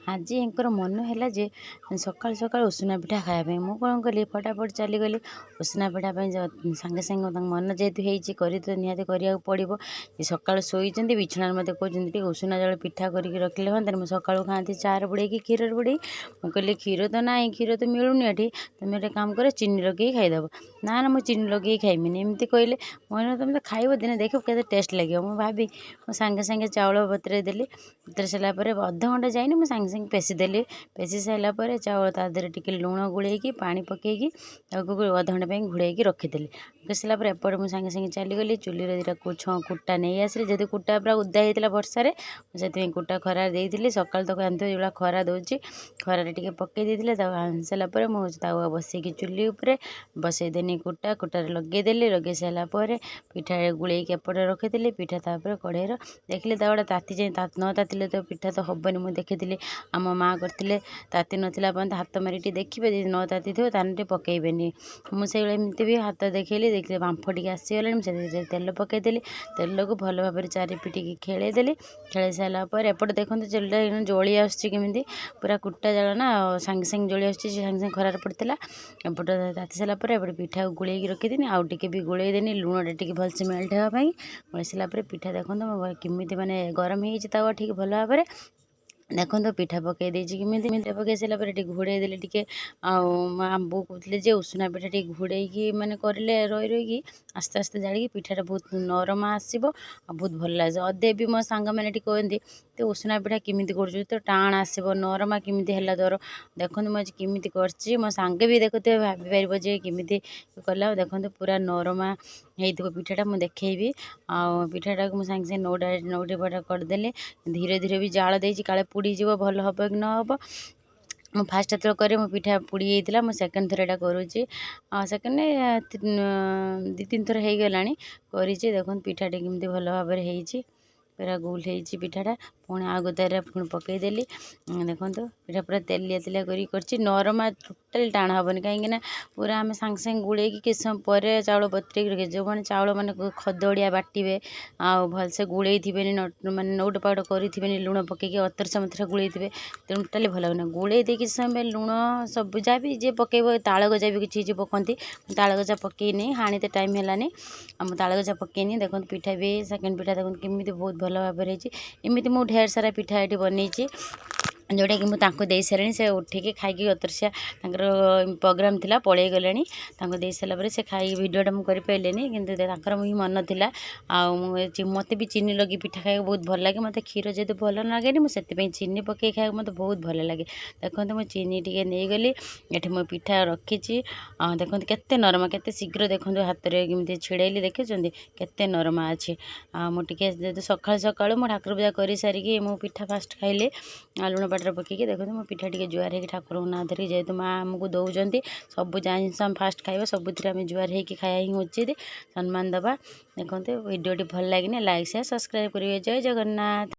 आज एंकर मन है जे सकाल सकाल उषुना पिठा खायापी मु कौन कली फटाफट चलीगली उषुना पिठा सागे सागे मन जेहेतु होती कर तो निहती करा पड़ो सका शोचती बिछण मत कहते उषुना जल पिठा करके रखिले हाँ मुझे सका खाती चार बुड़े क्षीर बुड़े मुझे क्षीर तो ना क्षीर तो मिलूनी ये तुम एक काम कर चीनी लगे खाईदेव ना ना मुझे चीनी लगे खाइबिनी एमती कहले मैं तुम तो खाइब दिन देख के टेस्ट लगे मुझे भाभी मुझे सागे सागे चाउल बतरे देली बतरे सारापर अध घंटा जाइनी मुझे सागे सागे पेशीदेली पेशी सारापर चाउल तादेह टिके लुण गोलैकी पानी पकईकी अध घंटा घोड़े रखीदेली रखी सारापर एपटे मुझे सागे सागे चलीगली चुली दुटा कुटा नहीं आसली जेहतु कुटा पूरा उदा होता बर्षार से कुटा खरार देती सका तक आनते जो खरा दूसरी खरार टे पकई आनी सारापर मुझे तावा बसैकी चुली उपरे बसईदेनी कुटा कुटार लगेदेली लगे सारापर पिठा गुलैकी एपटे रखीदेली पिठा तापर कढ़ईर देखिले तावड़ा ताती जाए न तातिले तो पिठा तो हबनी मुझे देखी आम माँ करते ताती नाला पर्यंत हाथ मारि देखिए न ताती थो ताने पकईबेनी मुझे एमती भी हाथ देखली देखिए बांफ टे आसीगला मुझे तेल पकईदेली तेल को भल भाव चारिपिटिकी खेलदेली खेल सारापर एपटे देखते चुलटा जली आसमी पूरा कुटा जाल ना सांगे सांगे जली आसांगे सांगे खरार पड़ता एपटे ताती सारापर एपटे पिठा गोलैकी रखीदेनी आउ टे भी गोलैदेनी लुण टे भलसे मेल्ट होगापाई गोलैई सारापर पिठा देखते किमिति माने गरम हो तावा ठीक भल भाव में देखो तो पिठा पकई देछि किमिति पिठा पकई सारा पर घोड़े देले टिके आम्बो कहते जे उषुना पिठा टे घोड़े माने करले रही रही आस्ते आस्ते जाड़ी पिठाटा बहुत नरम आसो बहुत भल लगे अदे भी मो सांग मैंने कहते तो उषुना पिठा किमिति कर तो टाण आसो नरमा किमिति है तोर देखो मुझे किमिति कर मो सांगे भी देखते भाभी पार जे किमिति कला देखते पूरा नरमा हो पिठाटा मुझे देखी पिठाटा को सागे सागे नौटे पटा करदेले धीरे धीरे भी जाल देती काले पुड़ीज भल हम कि न हम मु फास्ट जो करे मो पिठा पुड़ी होता मो सेकेंड थर यहाँ करुँची सेकेंड दी तीन थर हो गला देखो पिठाटे केमती भल भाव में पूरा गोल हो पिठाटा पुणी आग तार पुणी पकईदेली देखो पिठा पूरा तेलिया तेलिया कर नरमा टोटाली टाण हेनी कहीं पूरा आम सांगे सांगे गोलैकी किस समय पर चाउल बतरेक रखे जो मैंने चाउल मैंने खदड़िया बाटे आउ भलसे गोलई थे मानने नौट पाउट करें लुण पकईकी अतरसा मतरा गोलई थे तेणु टोटाली भल लगना गोलई दे किस समय लुण सब जहाँ भी जी पकईब ताल गजा भी किसी पकती ताल गजा पकईनी हाणी तो टाइम है आम ताल गजा पकईनी देखो पिठा भी सेकेंड पिठा देखो केमी बहुत भल भाव में एमती मुझे ढेर सारा पिठा ये बनई जोटा कि मुझे दे सारे से उठिकी खाई अतरसिया प्रोग्राम थिला पलि गले दे सारापर से खाई भिडटा मुझे करें कि मुझे मन था मत भी चीनी लगी पिठा खाई बहुत भल लगे मत क्षीर जेहतु भल लगे मुझे चीनी पकई खाई मत बहुत भल लगे देखते मुझे चीनी टे नहीं गली ये मो पिठा रखी देखते केते नरमा केते शीघ्र देखो हाथ में केमी छिड़ेली देखुं केते नरमा अच्छे मुझे जेहतु सका सका ठाकुर पूजा कर सारिकी मु पिठा फास्ट खाइली लुण पाटर पकईकी देखते मो पिठा टे जुआर हो ठाकुर ना धरिकी जेहतु माँ आमको दौरान सब जिन फास्ट खाइबा सबुथ आम जुआर हो खाया ही उचित सम्मान दबा देखते भिडियो भल लगे लाइक शेयर सब्सक्राइब करेंगे जय जगन्नाथ।